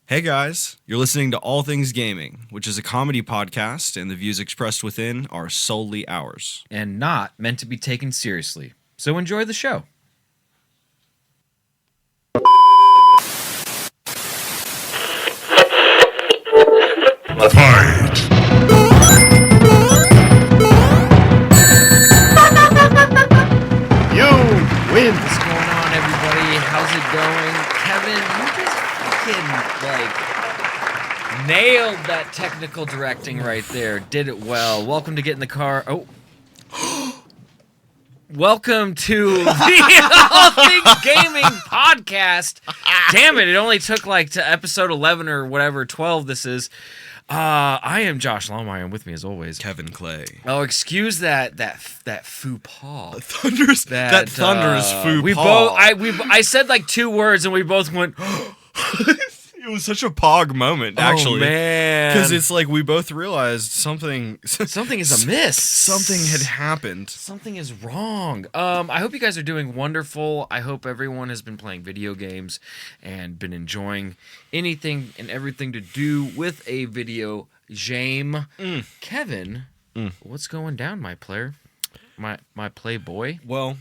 Hey guys, you're listening to All Things Gaming, which is a comedy podcast, and the views expressed within are solely ours. And not meant to be taken seriously. So enjoy the show. Fight! You win! What's going on, everybody? How's it going? Kevin, you just fucking, nailed that technical directing right there. Did it well. Welcome to Get in the Car. Oh. Welcome to the All Things Gaming podcast. Damn it, it only took to episode 11 or whatever, 12 this is. I am Josh Longmire, and with me as always, Kevin Clay. Oh, excuse that faux pas. Thunderous faux pas. I said 2 words, and we both went. It was such a pog moment, actually. Oh man, because it's we both realized something is amiss. Something had happened. Something is wrong. I hope you guys are doing wonderful. I hope everyone has been playing video games and been enjoying anything and everything to do with a video game. Kevin, what's going down, my player? My playboy? Well,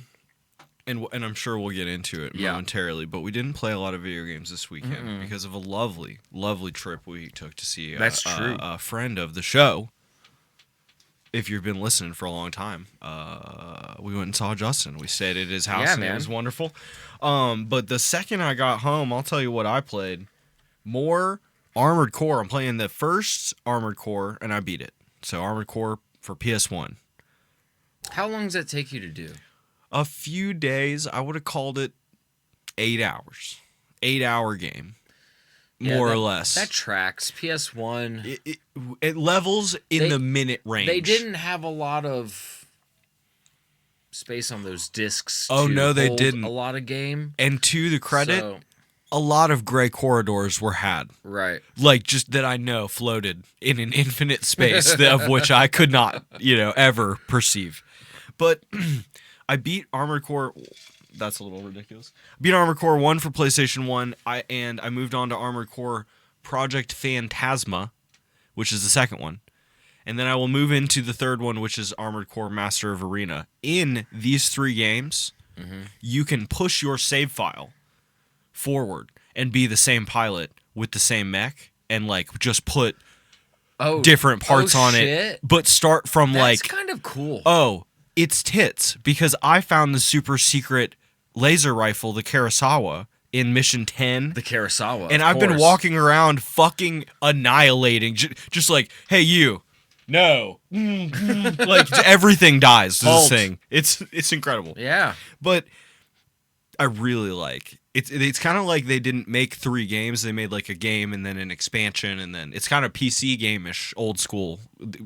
and I'm sure we'll get into it momentarily, but we didn't play a lot of video games this weekend because of a lovely, lovely trip we took to see a friend of the show. If you've been listening for a long time, we went and saw Justin. We stayed at his house, and it was wonderful. But the second I got home, I'll tell you what I played. More Armored Core. I'm playing the first Armored Core, and I beat it. So Armored Core for PS1. How long does that take you to do? A few days. I would have called it 8 hours. 8-hour game. More or less. That tracks. PS1. It levels in the minute range. They didn't have a lot of space on those discs. Oh, no, they didn't. A lot of game. And to the credit, a lot of gray corridors were had. Right. Just that I know floated in an infinite space of which I could not, ever perceive. But I beat Armored Core. That's a little ridiculous. Beat Armored Core 1 for PlayStation 1, and I moved on to Armored Core Project Phantasma, which is the second one. And then I will move into the third one, which is Armored Core Master of Arena. In these 3 games, you can push your save file forward and be the same pilot with the same mech and just put different parts on it, but start from That's kind of cool. It's tits, because I found the super secret laser rifle, the Kurosawa, in Mission 10. The Kurosawa, and I've been walking around fucking annihilating, just hey, you. No. Everything dies, this thing. It's incredible. Yeah. But I really it's kind of like they didn't make 3 games. They made a game and then an expansion, and then it's kind of PC game-ish, old school,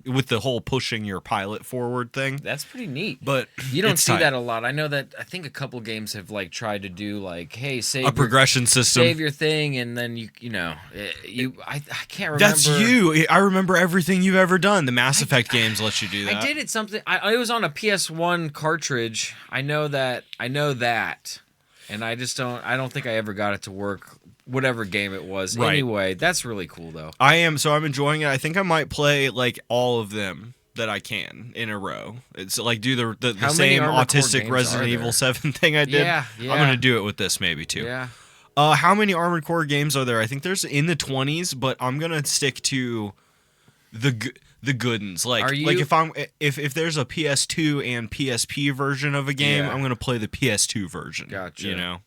with the whole pushing your pilot forward thing. That's pretty neat. But you don't see that a lot. I know that I think a couple games have tried to do hey, save a progression system, save your thing, and then I can't remember. That's you. I remember everything you've ever done. The Mass Effect games let you do that. I did it something. I was on a PS1 cartridge. I know that. And I don't think I ever got it to work, whatever game it was. Right. Anyway, that's really cool, though. I'm enjoying it. I think I might play, all of them that I can in a row. It's do the same autistic Resident Evil 7 thing I did. Yeah. I'm going to do it with this maybe, too. Yeah. How many Armored Core games are there? I think there's in the 20s, but I'm going to stick to the good ones. If there's a PS2 and PSP version of a game, I'm gonna play the PS2 version. Gotcha.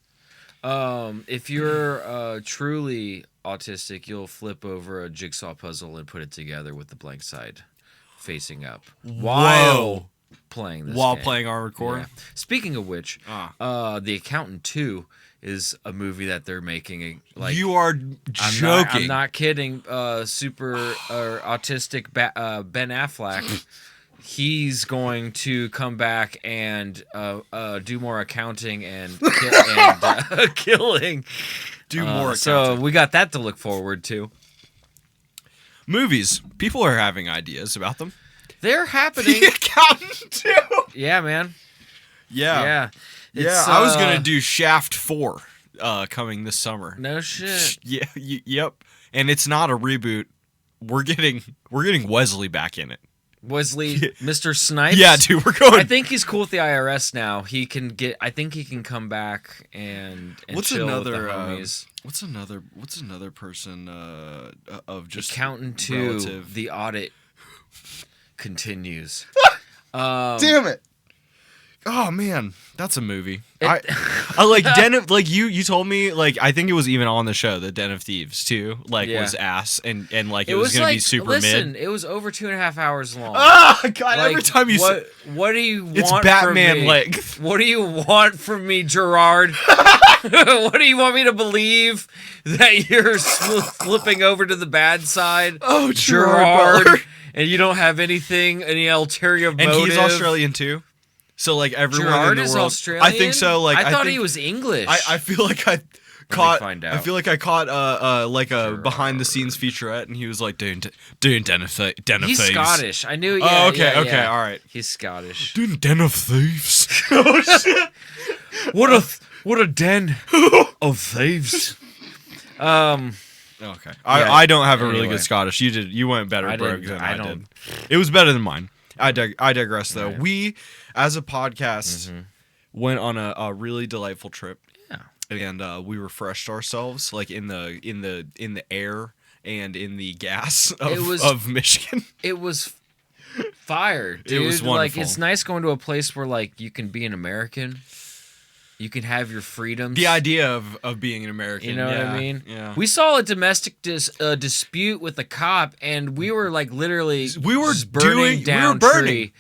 If you're truly autistic, you'll flip over a jigsaw puzzle and put it together with the blank side facing up. Whoa! playing this while game. playing Armored Core. Yeah. Speaking of which, The Accountant 2 is a movie that they're making. Like, You are joking. I'm not kidding. Super autistic Ben Affleck. He's going to come back and do more accounting and killing. Do more So accounting. we got that to look forward to. Movies. People are having ideas about them. They're happening. The Accountant 2. Yeah, man. Yeah. Yeah. I was going to do Shaft 4 coming this summer. No shit. Yeah, yep. And it's not a reboot. We're getting Wesley back in it. Wesley, Mr. Snipes. Yeah, dude, we're going. I think he's cool with the IRS now. I think he can come back and What's chill another with the homies. What's another person of just Accountant 2, relative? the audit continues. Damn it. Oh man, that's a movie. I like Den of, like you told me, like I think it was even on the show, the Den of Thieves too, like was ass and like it was gonna be super mid. It was over 2.5 hours long. Oh god, Like, every time you say what do you want it's from Batman me? length. What do you want from me, Gerard? What do you want me to believe? That you're flipping over to the bad side? Oh, Gerard, Butler. and you don't have any ulterior motive. And he's Australian too. So like everyone Gerard in the is world, Australian. I think so. Like I thought think, he was English. I feel like I caught. find out. I feel like I caught like a behind the scenes featurette, and he was like doing Den of Thieves. He's Scottish. I knew. Oh, Yeah, okay, yeah, okay, yeah. all right. He's Scottish. Doing Den of Thieves. Oh shit! What a den of thieves. Okay, I don't have a really Anyway. good Scottish. You did. You went better broke than I don't. did. It was better than mine. I digress though. Right. We, as a podcast, went on a really delightful trip. Yeah. And we refreshed ourselves, like in the air and in the gas of Michigan. It was fire, dude. It was Like, wonderful. it's nice going to a place where like you can be an American. You can have your freedoms. The idea of being an American. You know what I mean? Yeah. We saw a domestic dispute with a cop, and we were like literally We were just burning down burning. tree,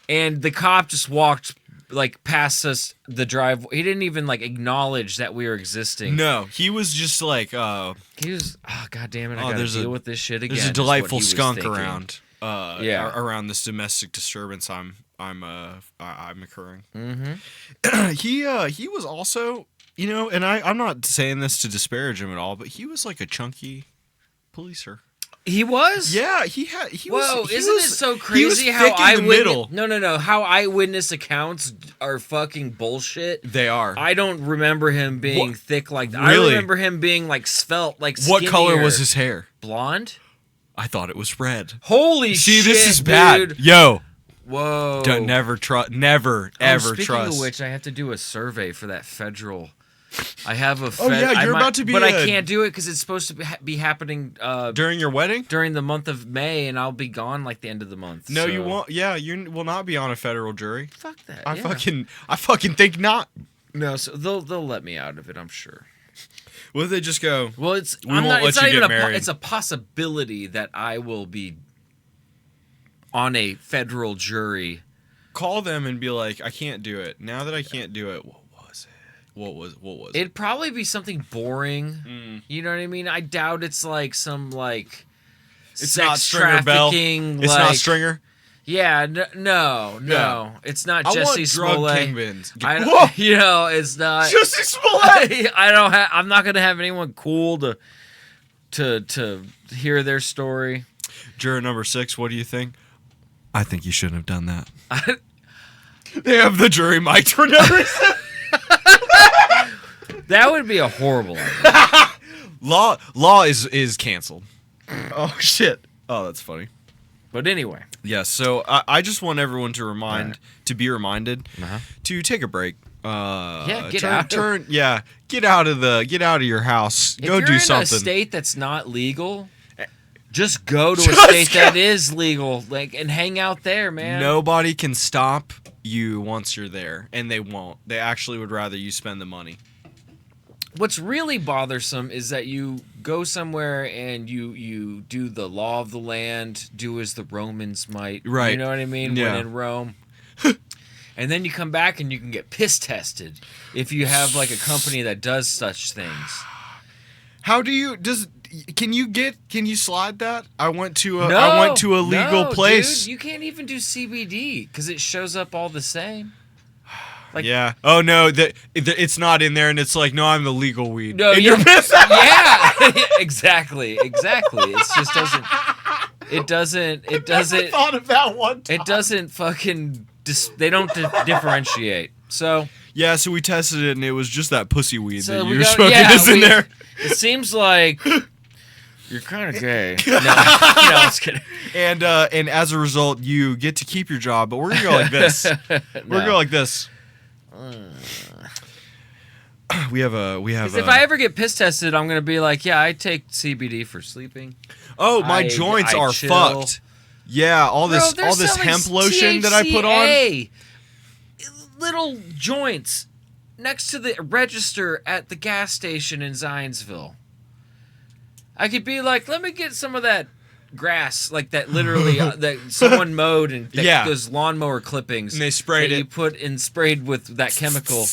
and the cop just walked like past us the drive. He didn't even like acknowledge that we were existing. No, he was just like, He was, god damn it, I gotta there's deal with this shit again. there's a is what delightful he was skunk thinking. around. Around this domestic disturbance I'm occurring. Mm-hmm. He was also, and I'm not saying this to disparage him at all, but he was like a chunky policer. He was? Yeah, he Whoa, was. isn't it so he was crazy how thick in the middle. No. How eyewitness accounts are fucking bullshit. They are. I don't remember him being thick like that. Really? I remember him being like svelte, like What color skinnier. was his hair? Blonde? I thought it was red. Holy See, shit, this is dude. bad. Yo, Whoa. don't never trust. Never ever Speaking trust. of which, I have to do a survey for that federal. I have a. yeah, you're about to be but a- I can't do it because it's supposed to be happening During your wedding? during the month of May, and I'll be gone like the end of the month. No, so- you won't. Yeah, you will not be on a federal jury. Fuck that. I yeah. fucking think not. No, so they'll let me out of it, I'm sure. What if they just go? Well, it's We won't let it's you not even get married. it's a possibility that I will be on a federal jury. Call them and be like, I can't do it. Now that I can't do it, what was it? What was it? It'd probably be something boring. You know what I mean? I doubt it's like some like It's sex not Stringer Bell. trafficking. It's like, not Stringer. Yeah, no. Yeah. It's not I Jesse want drug Smollett. kingpins. I Whoa! don't, it's not. Jesse Smollett. I don't have. I'm not gonna have anyone cool to hear their story. Juror number 6. What do you think? I think you shouldn't have done that. They have the jury mic for no reason. That would be a horrible idea. Law is canceled. Oh shit. Oh, that's funny. But anyway, Yes. So I just want everyone to be reminded Uh-huh. to take a break. Get turn, out. Turn. Yeah. Get out of your house. if Go you're do in something. a state that's not legal, just go to a Just state go. that is legal, and hang out there, man. Nobody can stop you once you're there, and they won't. They actually would rather you spend the money. What's really bothersome is that you go somewhere and you do the law of the land, do as the Romans might. Right. You know what I mean? Yeah. When in Rome. And then you come back and you can get piss tested if you have like a company that does such things. How do you can you slide that? I went to a legal place. Dude, you can't even do CBD because it shows up all the same. Like, yeah. Oh no, it's not in there, and it's like, no, I'm the legal weed. No, and you're pissed. Yeah, exactly. It just doesn't. It doesn't. I thought of that one time. It doesn't fucking. They don't differentiate. So. Yeah, so we tested it, and it was just that pussy weed So that we you're got- smoking yeah, is in there. It seems like you're kind of gay. No, I was kidding. And as a result, you get to keep your job, but we're gonna go like this. We're gonna go like this. We have. If I ever get piss tested, I'm gonna be like, yeah, I take CBD for sleeping. Oh, my joints are chill. fucked. Yeah, all this hemp lotion that I put on. THCA. Little joints next to the register at the gas station in Zionsville. I could be like, let me get some of that grass, like that literally that someone mowed and those lawnmower clippings. And they sprayed that it. You put and sprayed with that chemical.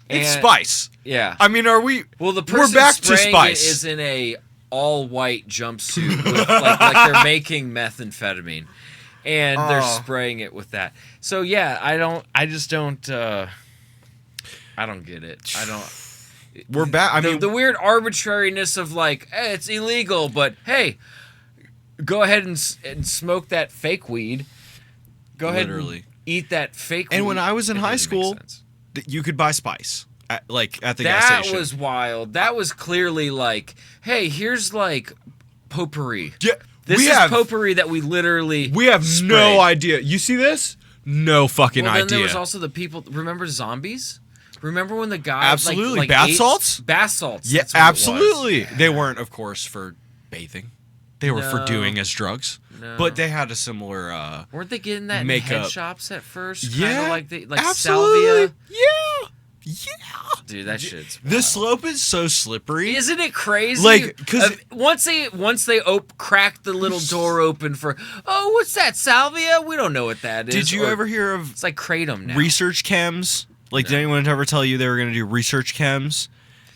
It's spice. Yeah. I mean, are we? Well, the person we're back to spraying spice. it is in a all-white jumpsuit, with, like they're making methamphetamine, and they're spraying it with that. So yeah, I just don't. I don't get it. I don't. We're back. I mean, the weird arbitrariness of like, hey, it's illegal, but hey, go ahead and smoke that fake weed. Go ahead and eat that fake weed. And when I was in high school, you could buy spice at the gas station. That was wild. That was clearly like, hey, here's like potpourri. Yeah, this is potpourri that we literally. We have sprayed. no idea. You see this? No fucking idea. Then there was also the people. Remember zombies? Remember when the guy absolutely bath salts? Bath salts. Yeah, absolutely. They weren't, of course, for bathing. They were for doing as drugs. No. But they had a similar weren't they getting that makeup. in head shops at first? Yeah, like absolutely. salvia. Yeah. Dude, that shit's wild. The slope is so slippery. Isn't it crazy? Like, because once they crack the little door open for, oh, what's that, salvia? We don't know what that is. Did you ever hear of? It's like kratom now. Research chems. Like, did anyone ever tell you they were going to do research chems?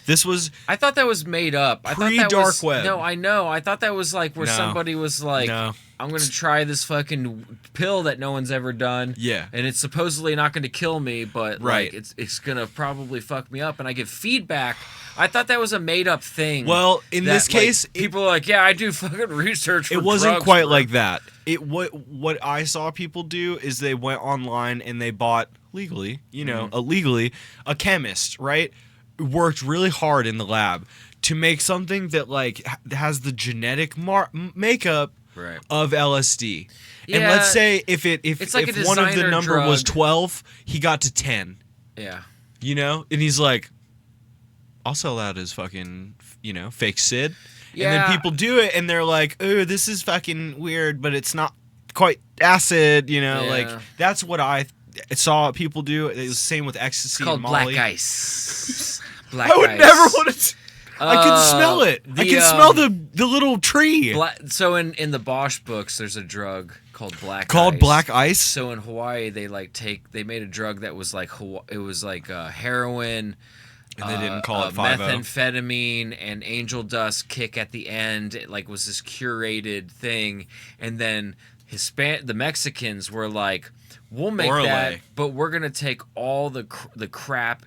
This was. I thought that was made up. Pre-dark web. No, I know. I thought that was like where somebody was like, I'm going to try this fucking pill that no one's ever done. Yeah. And it's supposedly not going to kill me, but like it's going to probably fuck me up. And I give feedback. I thought that was a made up thing. Well, in this case, people are like, yeah, I do fucking research for it wasn't drugs, quite bro. like that. What I saw people do is they went online and they bought legally, illegally, a chemist, right? Worked really hard in the lab to make something that like has the genetic makeup of LSD. Yeah, and let's say if like if one of the number was 12, he got to 10. Yeah. And he's like, I'll sell that as fucking, fake Sid. Yeah. And then people do it and they're like, oh, this is fucking weird, but it's not quite acid, like that's what I saw people do. It was the same with ecstasy It's called and Molly. black ice. I would never want to. I can smell it. I can smell the little tree. So in the Bosch books, there's a drug called black ice. Called black ice? So in Hawaii, they made a drug that was like heroin. And they didn't call it 5-0. Methamphetamine and angel dust kick at the end. It like was this curated thing, and then the Mexicans were like, "We'll make that, but we're gonna take all the crap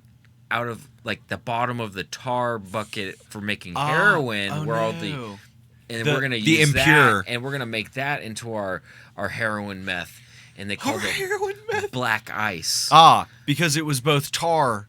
out of like the bottom of the tar bucket for making heroin, we're gonna use that, and we're gonna make that into our heroin meth." And they called it black ice. Because it was both tar,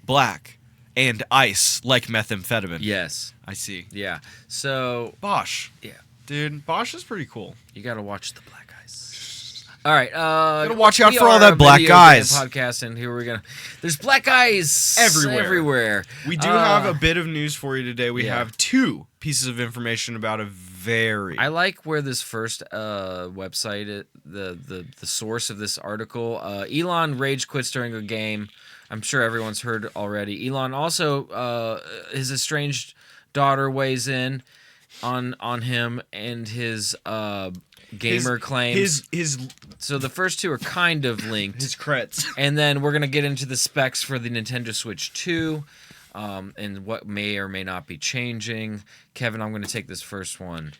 black, and ice, like methamphetamine. Yes. I see. Yeah. So Bosch. Yeah. Dude, Bosch is pretty cool. You gotta watch the black ice. All right. Gotta watch out for all that black guys. Podcast, and here we're gonna. There's black eyes everywhere. We do have a bit of news for you today. We have 2 pieces of information about a very. I like where this first website, the source of this article. Elon rage quits during a game. I'm sure everyone's heard already. Elon also, his estranged daughter weighs in on him, and his gamer claims. His So the first two are kind of linked. his creds. And then we're going to get into the specs for the Nintendo Switch 2 and what may or may not be changing. Kevin, I'm going to take this first one.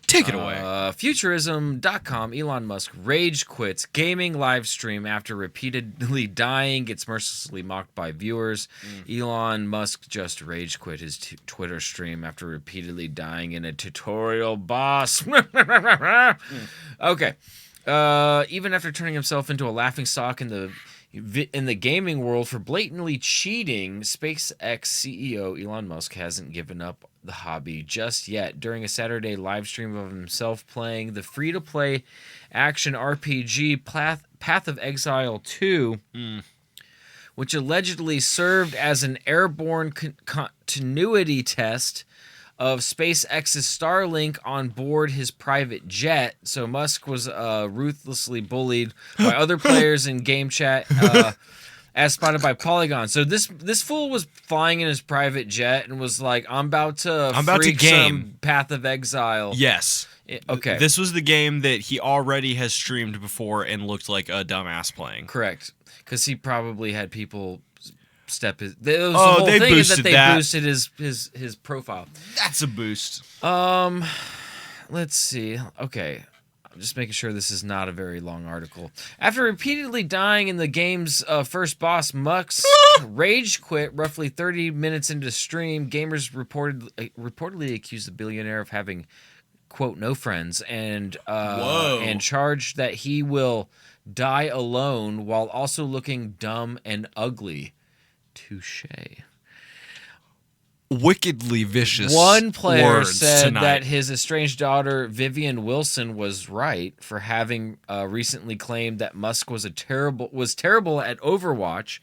Take it away. Futurism.com, Elon Musk rage quits gaming live stream after repeatedly dying, gets mercilessly mocked by viewers. Elon Musk just rage quit his Twitter stream after repeatedly dying in a tutorial boss. Okay. Even after turning himself into a laughingstock in the gaming world for blatantly cheating, SpaceX CEO Elon Musk hasn't given up the hobby just yet. During a Saturday live stream of himself playing the free-to-play action RPG Path of Exile 2, which allegedly served as an airborne continuity test of SpaceX's Starlink on board his private jet. So Musk was ruthlessly bullied by other players in game chat, as spotted by Polygon. So this fool was flying in his private jet and was like, I'm about to game some Path of Exile. Yes. Okay. This was the game that he already has streamed before and looked like a dumbass playing. Correct. Because he probably had people step his... They thing boosted is that they that. boosted his profile. That's a boost. Let's see. Okay. I'm just making sure this is not a very long article. After repeatedly dying in the game's first boss, Musk rage quit roughly 30 minutes into stream. Gamers reportedly accused the billionaire of having, quote, no friends, and charged that he will die alone while also looking dumb and ugly. Touche. Wickedly vicious. One player words said tonight. that his estranged daughter Vivian Wilson was right for having recently claimed that Musk was terrible at Overwatch.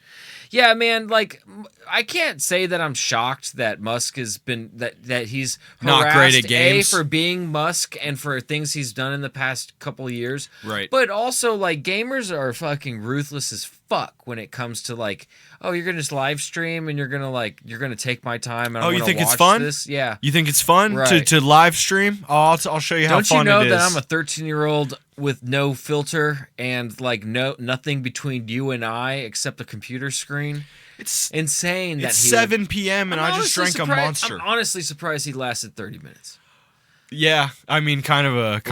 Yeah, man, like I can't say that I'm shocked that Musk has been that he's not great at harassed, games for being Musk and for things he's done in the past couple of years. Right. But also like gamers are fucking ruthless as fuck when it comes to like, oh, you're gonna just live stream and you're gonna take my time and I'm you gonna think it's watch fun? this. Yeah. You think it's fun Right. to live stream? Oh, I'll show you how Don't fun you know it is. that I'm a 13-year-old with no filter and like nothing between you and I except a computer screen? It's insane that it's he 7 p.m. and I just drank a Monster. I'm honestly surprised he lasted 30 minutes. Yeah, I mean, kind of a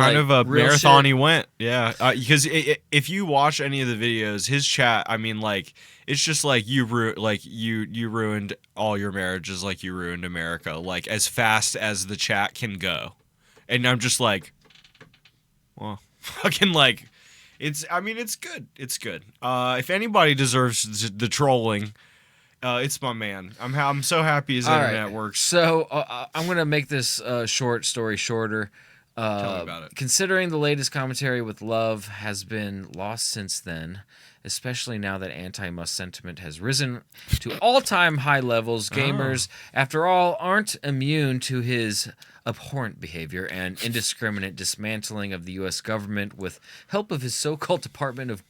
real marathon shit. he went. Yeah, because if you watch any of the videos, his chat, I mean, like it's just like you ruined all your marriages, like you ruined America, like as fast as the chat can go, and I'm just like, well, fucking like, it's good. It's good. If anybody deserves the trolling. It's my man. I'm so happy his internet works. So I'm gonna make this short story shorter. Tell me about it. Considering the latest commentary with Love has been lost since then, especially now that anti-Musk sentiment has risen to all-time high levels, gamers, after all, aren't immune to his abhorrent behavior and indiscriminate dismantling of the U.S. government with help of his so-called Department of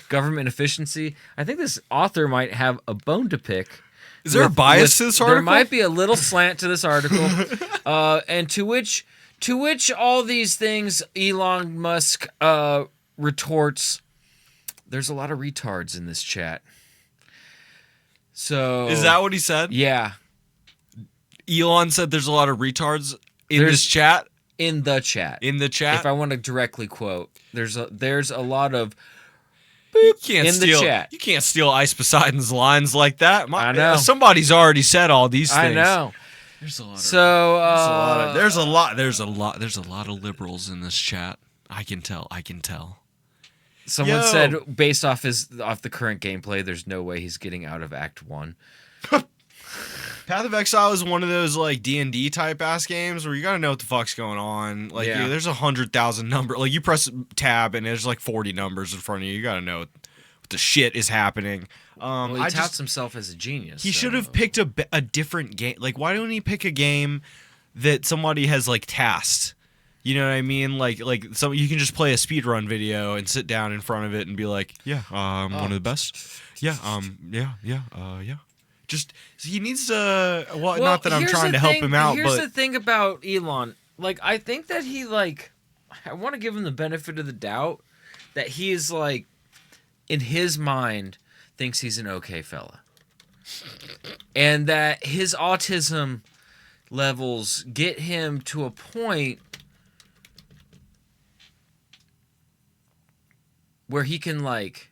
Government Efficiency. I think this author might have a bone to pick. Is there a bias to this article? There might be a little slant to this article, and to which all these things Elon Musk retorts, "There's a lot of retards in this chat." So is that what he said? Yeah, Elon said there's a lot of retards in this chat. In the chat. If I want to directly quote, there's a lot of. You can't in steal, the chat. You can't steal Ice Poseidon's lines like that. I know. Somebody's already said all these things. I know. There's a lot. There's There's a lot of liberals in this chat. I can tell. Someone said based off the current gameplay, there's no way he's getting out of Act 1. Path of Exile is one of those like D&D type ass games where you gotta know what the fuck's going on. Like there's 100,000 number. Like you press tab and there's like 40 numbers in front of you. You gotta know what the shit is happening. He touts himself as a genius. He should have picked a different game. Like why don't he pick a game that somebody has like tasked? You know what I mean? Like so you can just play a speedrun video and sit down in front of it and be like, I'm one of the best. Yeah. Just he needs to. Well, not that I'm trying to help him out, here's but the thing about Elon. Like, I think that he like I want to give him the benefit of the doubt that he is like, in his mind, thinks he's an okay fella, and that his autism levels get him to a point where he can like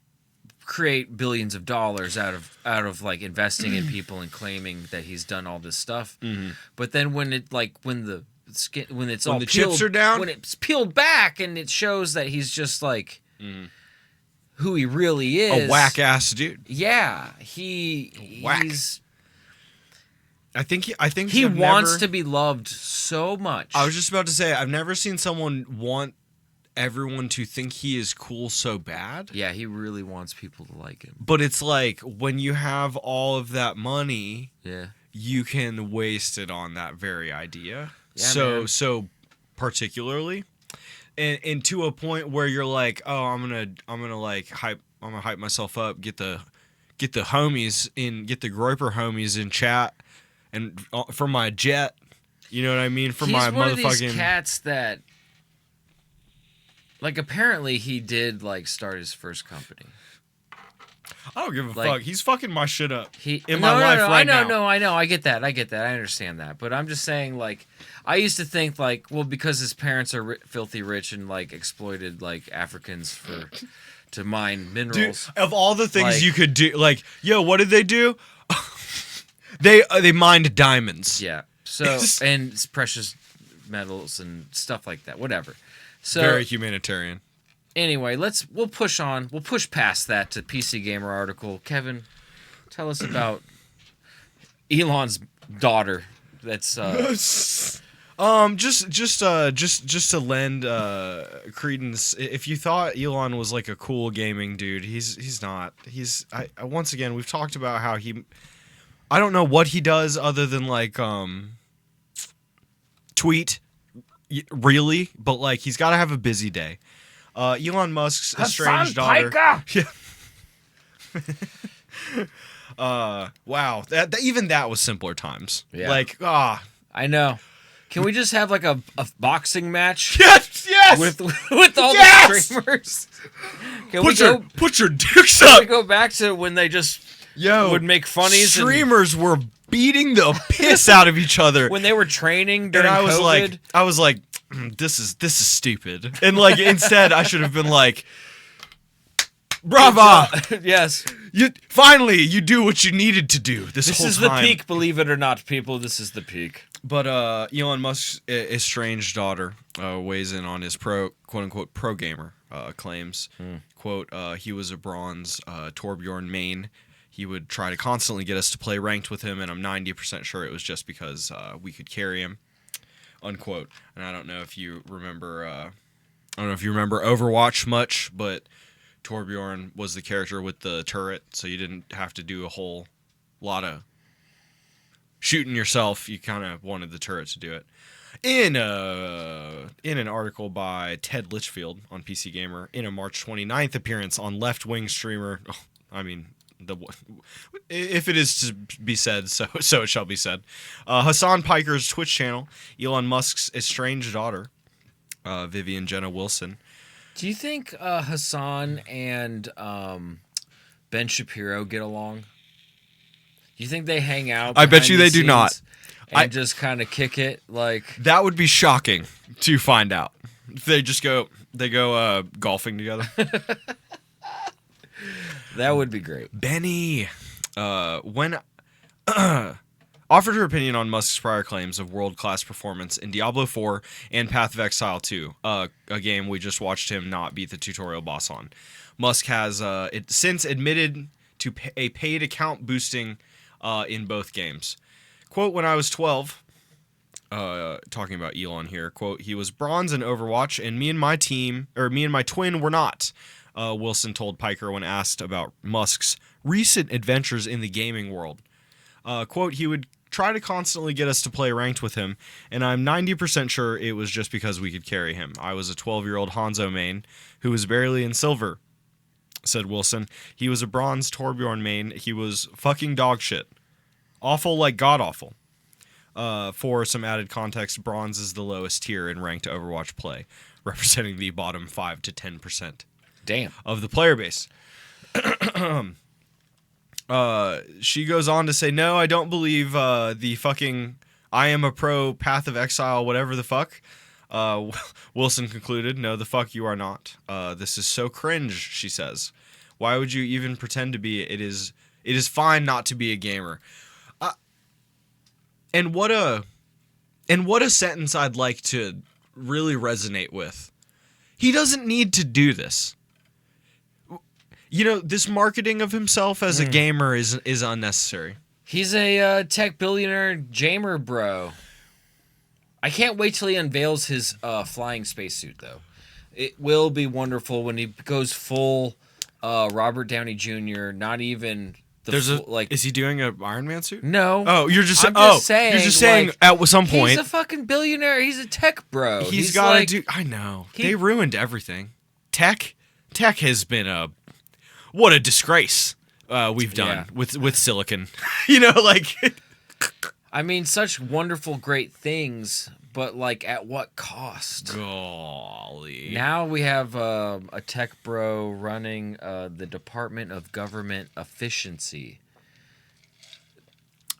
create billions of dollars out of like investing in people and claiming that he's done all this stuff. Mm-hmm. But then when it like when the skin when it's When all the peeled, chips are down? when it's peeled back and it shows that he's just like who he really is, A whack ass dude. Yeah, Whack. he's I think he I've wants never- to be loved so much. I was just about to say I've never seen someone want everyone to think he is cool so bad. Yeah, he really wants people to like him. But it's like when you have all of that money, Yeah. you can waste it on that very idea. Yeah, man. So particularly, and to a point where you're like, oh, I'm gonna like hype myself up, get the homies in, get the Groiper homies in chat, and for my jet, you know what I mean, for He's my one of motherfucking these cats that, like, apparently he did like start his first company. I don't give a like, fuck. He's fucking my shit up He in my life no, right I know, now. no, I know, I get that, I understand that, but I'm just saying, like, I used to think like, well, because his parents are filthy rich and like exploited like Africans to mine Dude, minerals. of all the things Like- you could do, like, yo, what did they do? they mined diamonds. Yeah. So and it's precious metals and stuff like that. Whatever. So Very humanitarian. anyway, we'll push on. We'll push past that to PC Gamer article. Kevin, tell us about Elon's daughter. That's Just to lend credence, if you thought Elon was like a cool gaming dude, he's not. Once again, we've talked about how I don't know what he does other than like tweet, really, but like he's got to have a busy day. Elon Musk's estranged daughter. Wow, that even that was simpler times. Yeah. Like I know. Can we just have like a boxing match yes. with all Yes! the streamers? Can Put your dicks can up. we go back to when they just Yo, would make funnies and- Streamers were beating the piss out of each other, when they were training and during I was COVID? like, this is stupid. And like instead, I should have been like, brava! Yes. You finally you do what you needed to do this This whole is time. the peak, believe it or not, people. This is the peak. But Elon Musk's estranged daughter weighs in on his quote unquote pro gamer claims. Quote, he was a bronze Torbjorn main. He would try to constantly get us to play ranked with him, and I'm 90% sure it was just because we could carry him. Unquote. And I don't know if you remember Overwatch much, but Torbjorn was the character with the turret, so you didn't have to do a whole lot of shooting yourself. You kind of wanted the turret to do it. In an article by Ted Litchfield on PC Gamer, in a March 29th appearance on Left Wing streamer, if it is to be said, so it shall be said. Hassan Piker's Twitch channel, Elon Musk's estranged daughter, Vivian Jenna Wilson. Do you think Hassan and Ben Shapiro get along? Do you think they hang out? I bet behind you the they do scenes not. And just kind of kick it like. That would be shocking to find out. If they just go golfing together. That would be great. Benny, when offered her opinion on Musk's prior claims of world-class performance in Diablo 4 and Path of Exile 2, a game we just watched him not beat the tutorial boss on. Musk has since admitted to a paid account boosting in both games. Quote, when I was 12, talking about Elon here, quote, he was bronze in Overwatch, and me and my twin were not. Wilson told Piker when asked about Musk's recent adventures in the gaming world. Quote, he would try to constantly get us to play ranked with him, and I'm 90% sure it was just because we could carry him. I was a 12-year-old Hanzo main who was barely in silver, said Wilson. He was a bronze Torbjorn main. He was fucking dog shit. Awful like god-awful. For some added context, bronze is the lowest tier in ranked Overwatch play. representing the bottom 5 to 10% Damn. of the player base. She goes on to say, no, I don't believe the fucking I am a pro path of exile, whatever the fuck. Wilson concluded, no, the fuck you are not. This is so cringe, she says. Why would you even pretend to be? It is fine not to be a gamer. And what a sentence I'd like to really resonate with. He doesn't need to do this. You know, this marketing of himself as a gamer is unnecessary. He's a tech billionaire jamer bro. I can't wait till he unveils his flying spacesuit, though. It will be wonderful when he goes full Robert Downey Jr. Not even the is he doing an Iron Man suit? No. Oh, you're just saying. You're just saying like, at some point. He's a fucking billionaire. He's a tech bro. He's got to do. I know. They ruined everything. Tech has been what a disgrace we've done with silicon. You know, like. I mean, such wonderful, great things, but like at what cost? Golly. Now we have a tech bro running the Department of Government Efficiency.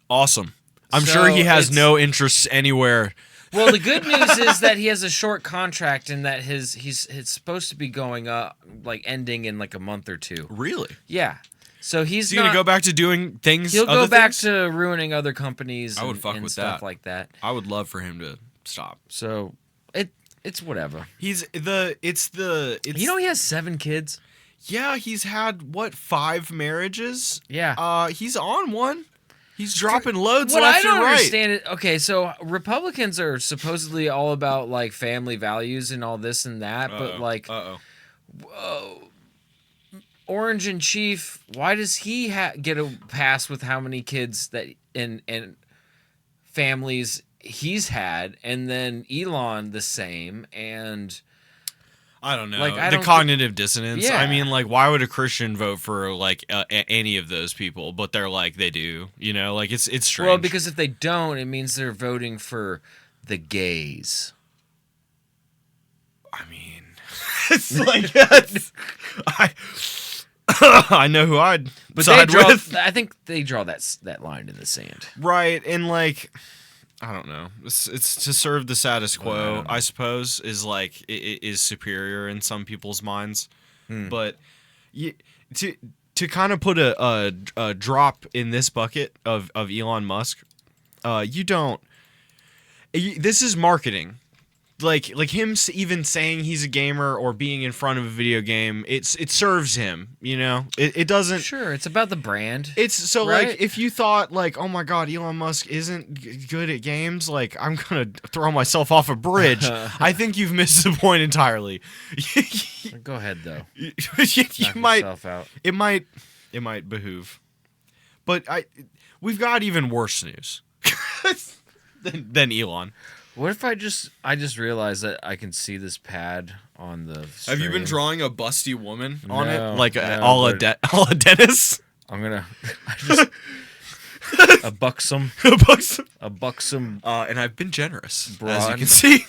Awesome. I'm sure he has no interests anywhere. Well, the good news is that he has a short contract and that he's supposed to be going up, like ending in like a month or two. Really? Yeah. So he's going to go back to doing things. He'll go back to ruining other companies. I would fuck and with stuff that. like that. I would love for him to stop. So it's whatever. You know, he has 7 kids. Yeah, he's had 5 marriages. Yeah. He's on one. He's dropping loads what left I don't and right. understand it. Okay, so Republicans are supposedly all about like family values and all this and that, but like, Orange and Chief, why does he get a pass with how many kids that and families he's had, and then Elon the same, and I don't know. Like, the cognitive dissonance. Yeah. I mean, like, why would a Christian vote for like any of those people? But they're like they do. You know, like it's strange. Well, because if they don't, it means they're voting for the gays. I mean, it's like I know who I'd side with. I think they draw that line in the sand. Right, and like, I don't know. It's to serve the status quo, I suppose, is like it is superior in some people's minds. But to kind of put a drop in this bucket of Elon Musk, you don't. This is marketing. Like him even saying he's a gamer or being in front of a video game, it serves him, you know. It doesn't. Sure, it's about the brand. It's so right? like if you thought like, oh my god, Elon Musk isn't good at games, like I'm gonna throw myself off a bridge. I think you've missed the point entirely. Go ahead though. you Knock might. yourself out. It might behoove, but we've got even worse news than Elon. What if I just realized that I can see this pad on the screen? Have you been drawing a busty woman on No, it, like no, all a Dennis? I'm gonna a buxom, and I've been generous, as you broad. can see.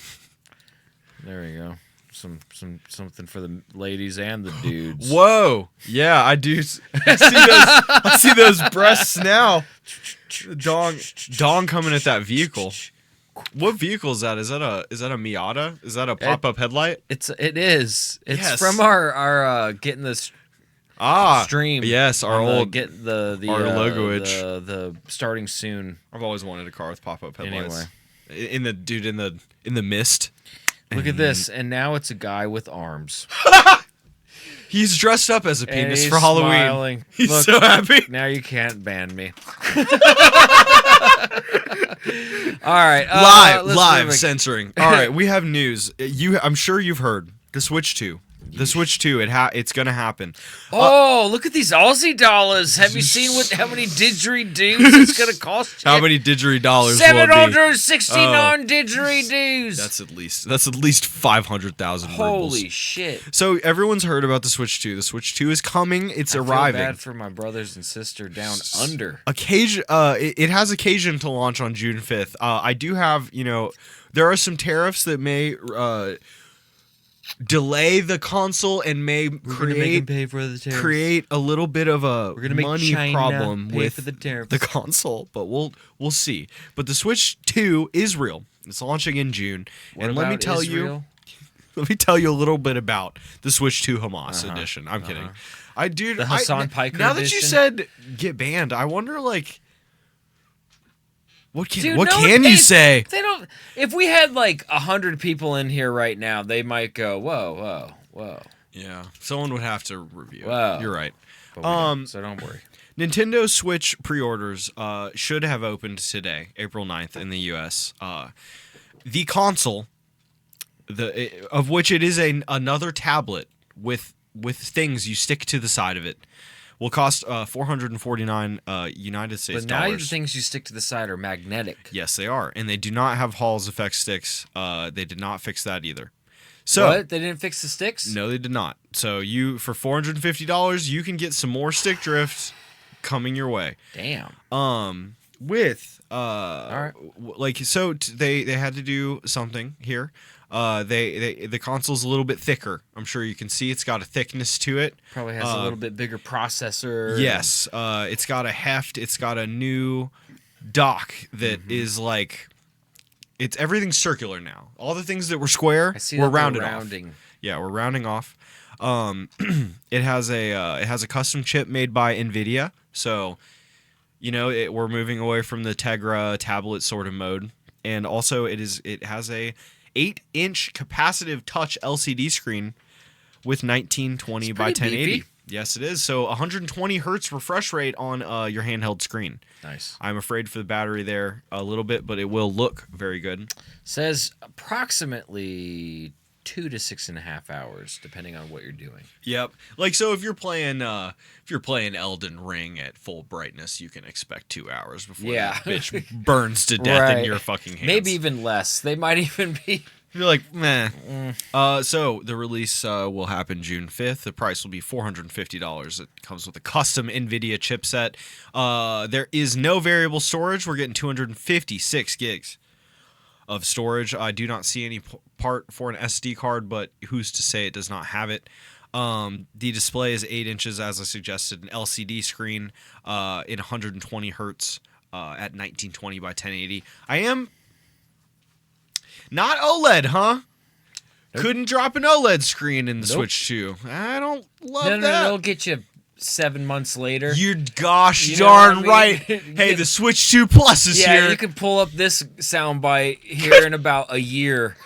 There we go. Something for the ladies and the dudes. Whoa, yeah, I do. I see those breasts now. Dong coming at that vehicle. What vehicle is that? Is that a Miata? Is that a pop-up headlight? It is. It's Yes. from our getting this stream. Yes, our old get the our logoage. the starting soon. I've always wanted a car with pop-up headlights. Anyway. In the mist. Look at this, and now it's a guy with arms. He's dressed up as a And penis he's for Halloween. smiling. He's Look, so happy. Now you can't ban me. All right, live censoring. All right, we have news. I'm sure you've heard the Switch 2. The Switch 2, it's gonna happen. Oh, look at these Aussie dollars! Have you seen how many didgeridoos it's gonna cost? How many didgeridollars will it be? 769 didgeridoos. That's at least 500,000 rubles. Holy shit! So everyone's heard about the Switch 2. The Switch 2 is coming. It's I arriving. feel bad for my brothers and sister down under. It has occasion to launch on June 5th. I do have, there are some tariffs that may delay the console and may pay for the tariffs. create a little bit of a We're gonna make money China problem pay with for the tariffs. the console, but we'll see. But the Switch 2 is real. It's launching in June, What and let me about tell Israel? you a little bit about the Switch 2 Hamas edition. I'm kidding. The Hassan Piker now that you edition? said get banned, I wonder like what can Dude, what no one can you pays- say? They don't. If we had like 100 people in here right now, they might go, "Whoa, whoa, whoa." Yeah, someone would have to review. Wow. You're right. But we don't, so don't worry. Nintendo Switch pre-orders should have opened today, April 9th in the US. The console, of which it is another tablet with things you stick to the side of it, will cost $449 United States But now the dollars. things you stick to the side are magnetic. Yes, they are, and they do not have Hall's effect sticks. They did not fix that either. So What? They didn't fix the sticks? no, they did not. So for $450, you can get some more stick drift coming your way. Damn. With right. like so they had to do something here. The console's a little bit thicker. I'm sure you can see it's got a thickness to it. Probably has a little bit bigger processor. Yes, it's got a heft. It's got a new dock that is like everything's circular now. All the things that were square, I see we're that they're rounded rounding. off. Yeah, we're rounding off. It has a custom chip made by NVIDIA. So, we're moving away from the Tegra tablet sort of mode, and also it has a 8-inch capacitive touch LCD screen with 1920 by pretty 1080. beefy. Yes, it is. So 120 hertz refresh rate on your handheld screen. Nice. I'm afraid for the battery there a little bit, but it will look very good. Says approximately 2 to 6.5 hours, depending on what you're doing. Yep. Like so, if you're playing Elden Ring at full brightness, you can expect 2 hours before that bitch burns to death in Right. your fucking hands. Maybe even less. They might even be. You're like, meh. So the release will happen June 5th. The price will be $450. It comes with a custom NVIDIA chipset. There is no variable storage. We're getting 256 gigs of storage. I do not see any part for an SD card, but who's to say it does not have it. The display is 8 inches, as I suggested, an LCD screen in 120 hertz at 1920 by 1080. I am not OLED, huh? Nope. Couldn't drop an OLED screen in the Switch 2. I don't love No, that. it'll get you 7 months later. You're gosh You know what darn I mean? right. Hey, the Switch 2 Plus is Yeah, here. you can pull up this soundbite here in about a year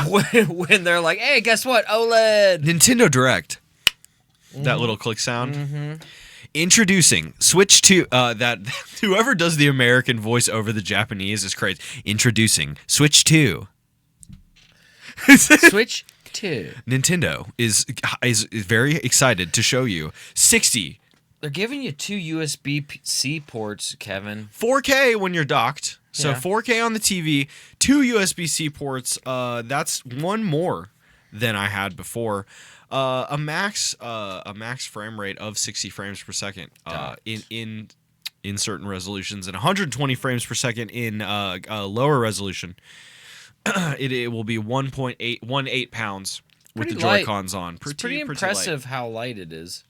when they're like, "Hey, guess what? OLED." Nintendo Direct. That little click sound. Introducing Switch 2. That whoever does the American voice over the Japanese is crazy. Introducing Switch 2. Switch 2. Nintendo is very excited to show you 60 They're giving you 2 USB-C ports, Kevin. 4K when you're docked. So Yeah. 4K on the TV, 2 USB-C ports. That's one more than I had before. A max frame rate of 60 frames per second in certain resolutions, and 120 frames per second in lower resolution. It will be 1.818 pounds with Pretty the light. Joy-Cons on. Pretty light. impressive how light it is.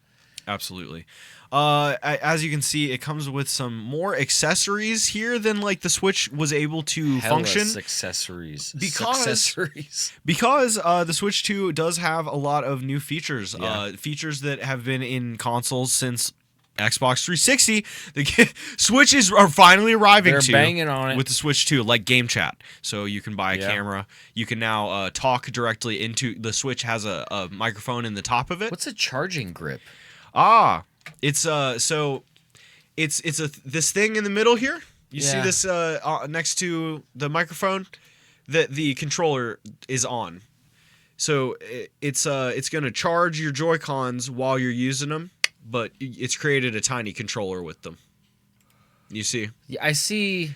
Absolutely. As you can see, it comes with some more accessories here than like the Switch was able to function. Accessories. Because the Switch 2 does have a lot of new features. Yeah. Features that have been in consoles since Xbox 360. The Switches are finally arriving They're to banging on it. with the Switch 2, like game chat. So you can buy a Yeah. camera. You can now talk directly into the Switch. Has a microphone in the top of it. What's a charging grip? It's this thing in the middle here. You see Yeah. this next to the microphone that the controller is on. So it's going to charge your Joy-Cons while you're using them, but it's created a tiny controller with them. You see? Yeah, I see.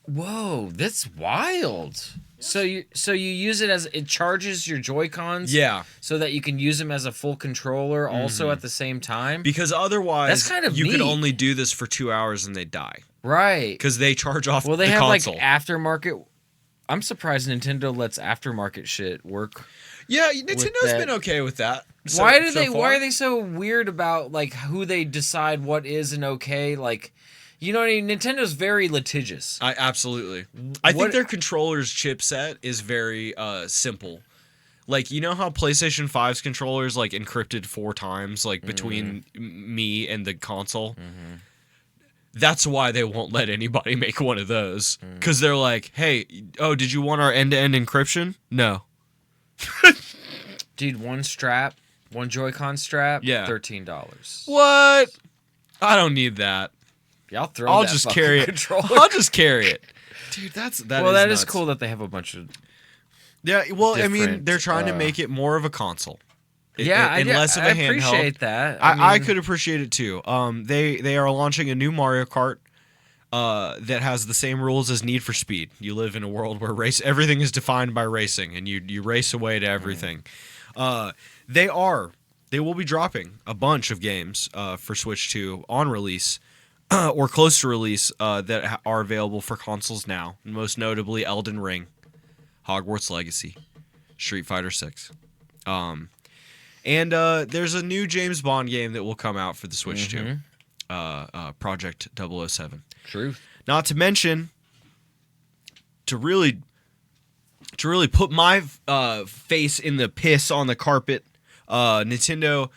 Whoa, that's wild. So you use it as it charges your Joy-Cons. Yeah. So that you can use them as a full controller also at the same time. Because otherwise, That's kind of you could neat. only do this for 2 hours and they die. Right. Because they charge off Well, they the have console. like aftermarket I'm surprised Nintendo lets aftermarket shit work. Yeah, Nintendo's been okay with that. Why are they so weird about like who they decide what is and okay? Like, you know what I mean? Nintendo's very litigious. Absolutely. I think their controller's chipset is very simple. Like, you know how PlayStation 5's controller's like encrypted 4 times, like between me and the console? Mm-hmm. That's why they won't let anybody make one of those. Because they're like, hey, did you want our end-to-end encryption? No. Dude, one Joy-Con strap, yeah, $13. What? I don't need that. Yeah, I'll just carry it. Controller. I'll just carry it. Dude, that is cool that they have a bunch of. Yeah, well, I mean, they're trying to make it more of a console. Less of a handheld. I appreciate that. I could appreciate it too. They are launching a new Mario Kart that has the same rules as Need for Speed. You live in a world where everything is defined by racing, and you race away to everything. They will be dropping a bunch of games for Switch 2 on release or close to release that are available for consoles now. Most notably, Elden Ring, Hogwarts Legacy, Street Fighter 6. And there's a new James Bond game that will come out for the Switch 2. Project 007. Truth. Not to mention, to really put my face in the piss on the carpet, Nintendo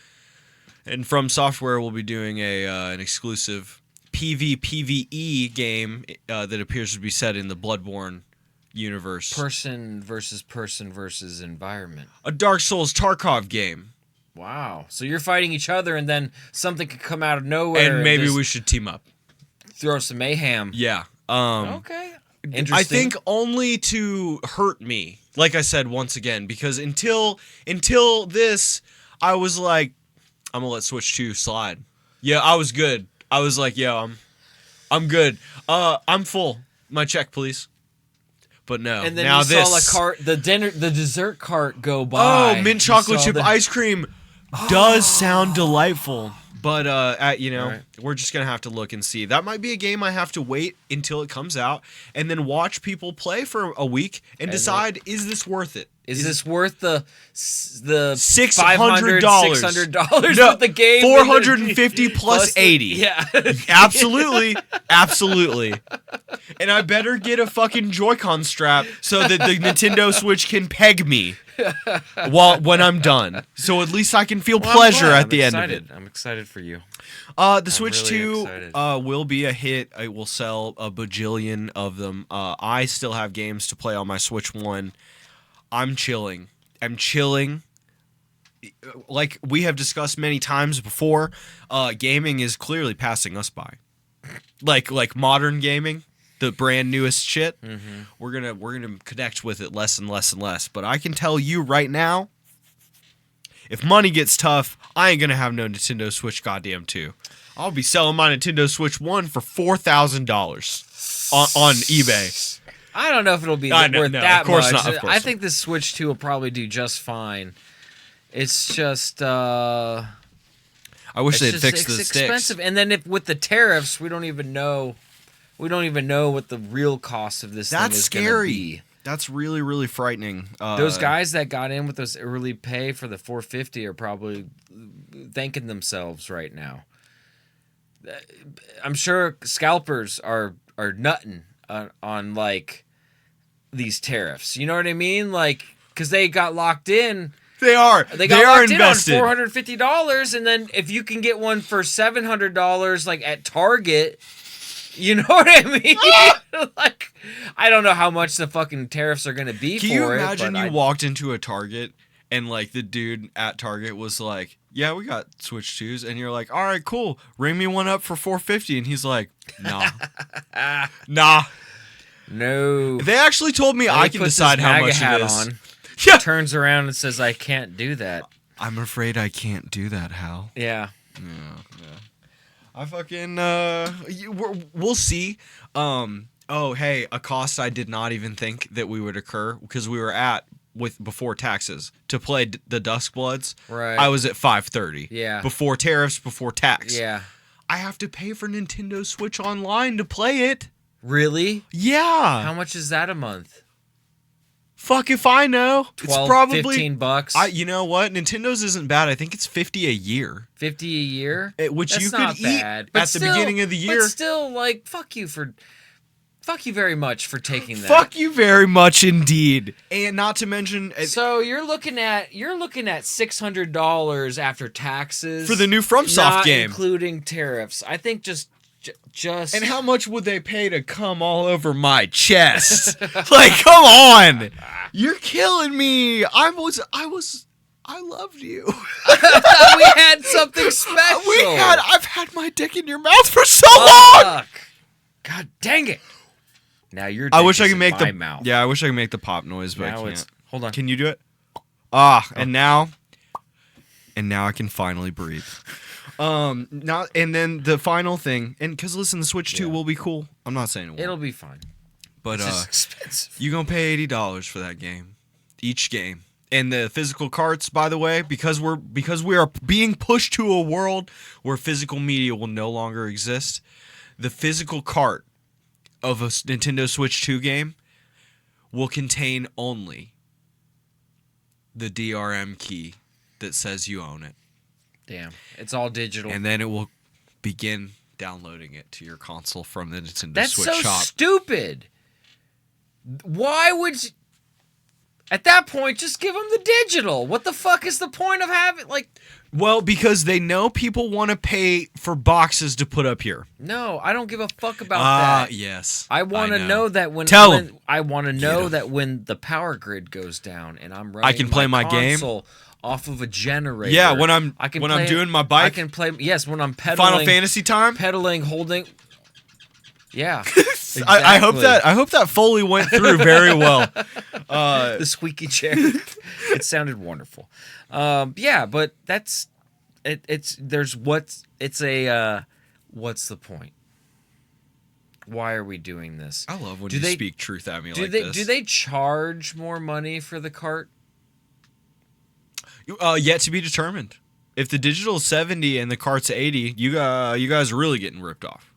and From Software will be doing an exclusive PvE game that appears to be set in the Bloodborne universe. Person versus environment. A Dark Souls Tarkov game. Wow. So you're fighting each other, and then something could come out of nowhere. And maybe we should team up. Throw some mayhem. Yeah. Okay. Interesting. I think only to hurt me. Like I said once again, because until this, I was like, I'm gonna let Switch 2 slide. Yeah, I was good. I was like, yeah, I'm good. I'm full. My check, please. But no. And then now you saw the dessert cart go by. Oh, mint chocolate chip ice cream does sound delightful. But right. We're just gonna have to look and see. That might be a game I have to wait until it comes out and then watch people play for a week and decide, is this worth it? Is this worth the $600? $600 no, with the game? $450 plus 80. Yeah, absolutely. And I better get a fucking Joy-Con strap so that the Nintendo Switch can peg me when I'm done. So at least I can feel pleasure at the end of it. I'm excited for you. The Switch really 2 will be a hit. It will sell a bajillion of them. I still have games to play on my Switch 1. I'm chilling. Like we have discussed many times before, gaming is clearly passing us by. Like modern gaming, the brand newest shit. Mm-hmm. We're gonna connect with it less and less and less. But I can tell you right now, if money gets tough, I ain't gonna have no Nintendo Switch goddamn 2. I'll be selling my Nintendo Switch 1 for $4,000 on eBay. I don't know if it'll be worth that of course much. Not, of course I think the Switch 2 will probably do just fine. It's just I wish they'd fix the sticks. It's expensive, and then with the tariffs, we don't even know what the real cost of this thing is going to be. That's really, really frightening. Those guys that got in with those early pay for the $450 are probably thanking themselves right now. I'm sure scalpers are nutting on like these tariffs. You know what I mean? Like, because they got locked in. They are invested. In on $450, and then if you can get one for $700, like at Target, you know what I mean? Like, I don't know how much the fucking tariffs are going to be for it. Can you imagine you walked into a Target and like the dude at Target was like, "Yeah, we got Switch 2s," and you're like, "All right, cool. Ring me one up for $450," and he's like, "Nah, nah." No. They actually told me I can decide how much it is. On. Yeah. Turns around and says, "I can't do that." I'm afraid I can't do that, Hal. Yeah. Yeah. I fucking we'll see. Oh, hey, a cost I did not even think that we would occur because we were before taxes to play the Duskbloods. Right. I was at $530. Yeah. Before tariffs, before tax. Yeah. I have to pay for Nintendo Switch Online to play it. Really? Yeah. How much is that a month? Fuck if I know. 12, it's probably $15. You know what? Nintendo's isn't bad. I think it's $50 a year. 50 a year? Which That's you not could eat bad. at the beginning of the year. But still, like, fuck you very much for taking that. Fuck you very much indeed. And not to mention, so you're looking at $600 after taxes for the new FromSoft game, including tariffs. I think just. And how much would they pay to come all over my chest? Like, come on, you're killing me. I loved you. We had something special. I've had my dick in your mouth for so long. God dang it. Now you're. I wish I could make my mouth. Yeah, I wish I could make the pop noise, but now I can't. Hold on. Can you do it? And now I can finally breathe. Not, and then the final thing, and because listen, the Switch 2 will be cool. I'm not saying it won't. It'll be fine. But it's just expensive. You gonna pay $80 for that game, each game, and the physical carts. By the way, because we are being pushed to a world where physical media will no longer exist, the physical cart of a Nintendo Switch 2 game will contain only the DRM key that says you own it. Damn, it's all digital. And then it will begin downloading it to your console from the Nintendo That's Switch so shop. Stupid. Why would you... At that point, just give them the digital. What the fuck is the point of having, like... Well, because they know people want to pay for boxes to put up here. No, I don't give a fuck about that. Yes. I want to know that when... I want to know that when the power grid goes down and I'm running I can play my game off of a generator. Yeah, when I'm doing my bike. I can play. Yes, when I'm pedaling. Final Fantasy time. Pedaling, holding. Yeah. Exactly. I hope that Foley went through very well. The squeaky chair. It sounded wonderful. Yeah, but that's it. What's the point? Why are we doing this? I love when you speak truth at me like this. Do they charge more money for the cart? Yet to be determined. If the digital is 70 and the cart's 80, you guys are really getting ripped off.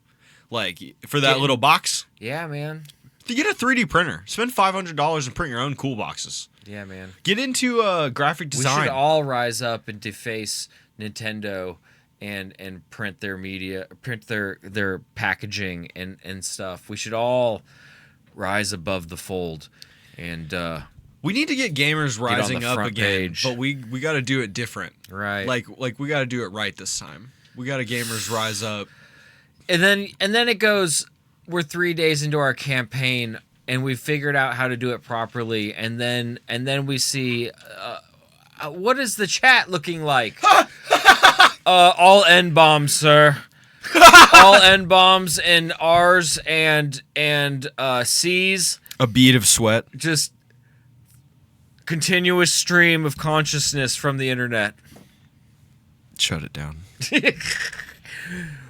Like, for that little box. Yeah, man. To get a 3D printer, spend $500 and print your own cool boxes. Yeah, man. Get into graphic design. We should all rise up and deface Nintendo and print their media, print their packaging and stuff. We should all rise above the fold and we need to get gamers rising up again, page. But we got to do it different. Right. Like we got to do it right this time. We got to gamers rise up. And then it goes, we're 3 days into our campaign and we figured out how to do it properly, and then we see what is the chat looking like? All N bombs, sir. All N bombs and R's and C's. A bead of sweat. Just continuous stream of consciousness from the internet. Shut it down.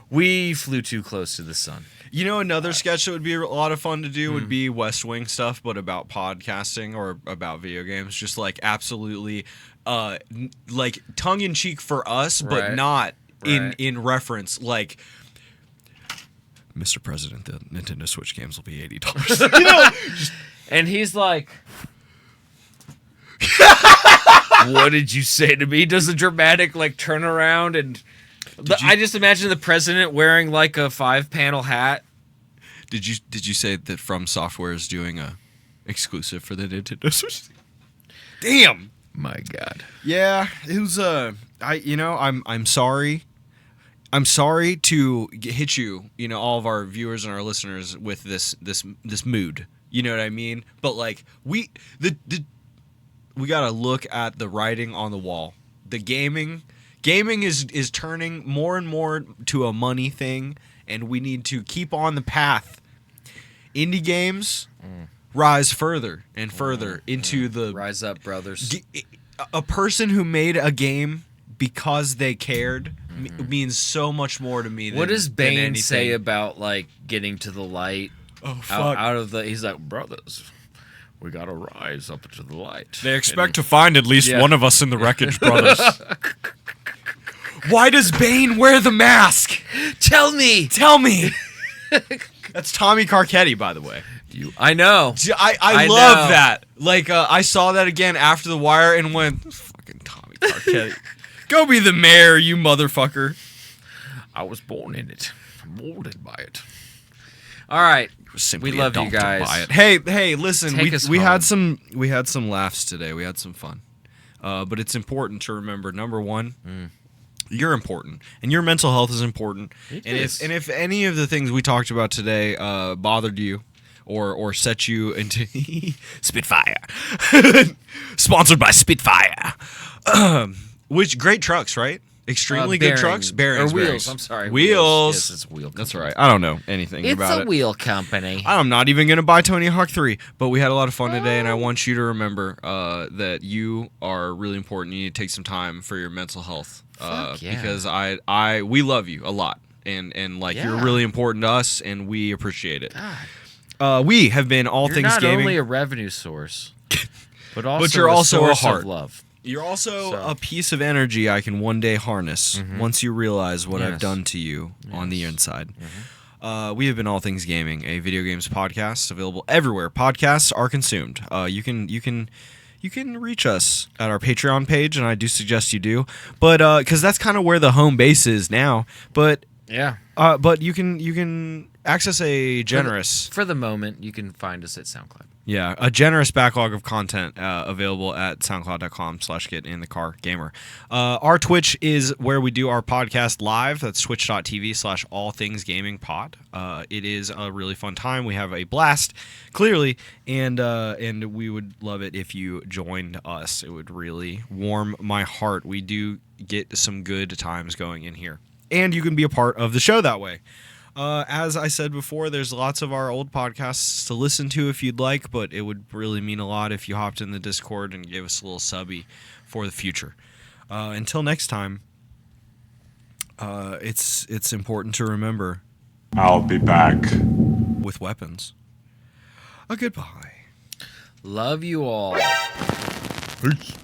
We flew too close to the sun. You know, another sketch that would be a lot of fun to do would be West Wing stuff, but about podcasting or about video games. Just like absolutely, like tongue in cheek for us, but not in reference. Like, Mr. President, the Nintendo Switch games will be $80. You know, and he's like, "What did you say to me?" Does a dramatic like turn around and. I just imagine the president wearing like a 5-panel hat. Did you say that From Software is doing a exclusive for the Nintendo Switch? Damn. My God. Yeah, it was I'm sorry. I'm sorry to hit you, all of our viewers and our listeners with this mood. You know what I mean? But like we got to look at the writing on the wall. The gaming is turning more and more to a money thing, and we need to keep on the path. Indie games rise further and further into the... Rise up, brothers. A person who made a game because they cared means so much more to me than what does Bane anything. say about, like, getting to the light? Oh, fuck. Out of the... He's like, brothers... We gotta rise up to the light. They expect to find at least one of us in the wreckage, brothers. Why does Bane wear the mask? Tell me! That's Tommy Carcetti, by the way. I know. I love that. Like, I saw that again after The Wire and went, fucking Tommy Carcetti. Go be the mayor, you motherfucker. I was born in it. Molded by it. All right. We love you guys. Hey, listen. We had some laughs today. We had some fun. But it's important to remember, number one, you're important, and your mental health is important. If any of the things we talked about today bothered you, or set you into Spitfire, sponsored by Spitfire, which great trucks, right? Extremely good trucks, bearings, or wheels. bearings. I'm sorry, wheels. Yes, it's wheel. That's right. I don't know anything about it. It's a wheel company. I'm not even gonna buy Tony Hawk 3, but we had a lot of fun today, and I want you to remember that you are really important. You need to take some time for your mental health, because we love you a lot, and you're really important to us, and we appreciate it. God. We have been All Things Gaming. Gaming. Not only a revenue source, but you're also a a source heart. of love. You're also a piece of energy I can one day harness once you realize what I've done to you on the inside. We have been All Things Gaming, a video games podcast available everywhere podcasts are consumed. You can reach us at our Patreon page, and I do suggest you do, but because that's kind of where the home base is now. But but you can access a generous for the moment. You can find us at SoundCloud. Yeah, a generous backlog of content available at soundcloud.com/getinthecargamer. Our Twitch is where we do our podcast live. That's twitch.tv/allthingsgamingpod. It is a really fun time. We have a blast, clearly, and we would love it if you joined us. It would really warm my heart. We do get some good times going in here. And you can be a part of the show that way. As I said before, there's lots of our old podcasts to listen to if you'd like, but it would really mean a lot if you hopped in the Discord and gave us a little subby for the future. Until next time, it's important to remember, I'll be back with weapons. A goodbye. Love you all. Peace.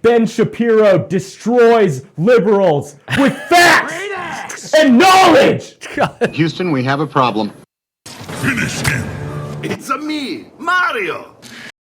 Ben Shapiro destroys liberals with facts and knowledge. Houston, we have a problem. Finish him! It's a me, Mario!